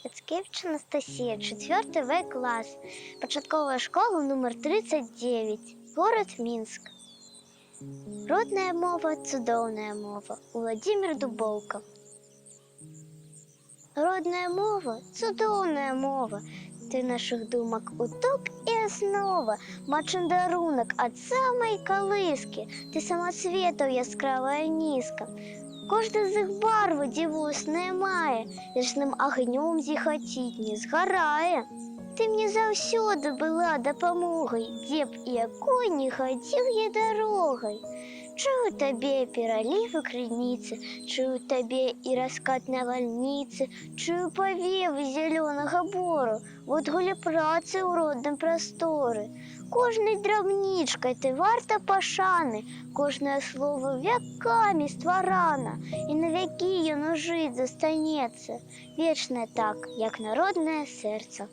Яцкевич Анастасія, 4 В клас, початковая школа номер 39, город Минск. Родная мова, цудоўная мова. Владимир Дубоўка. Родная мова, цудоўная мова. Ты наших думак уток і аснова, мачын дарунак ад самай калыскі. Ты самацветаў яскравая нізка. Кожны з іх барвы дзівосная мае, ясным агнём зіхаціць не згарае. Ты мне заўсёды была дапамогай, дзе б і якой не хадзіў я дарогай. Чую табе пералівы крыніцы, чую табе і раскат навальніцы, чую павевы зялёнага бору, водгуля працы ў родным прасторы. Кожнай драбнічкай ты варта пашаны, кожнае слово вякамі стварана, і на вякі яно жыць застанецца, вечна так, як народнае сэрца.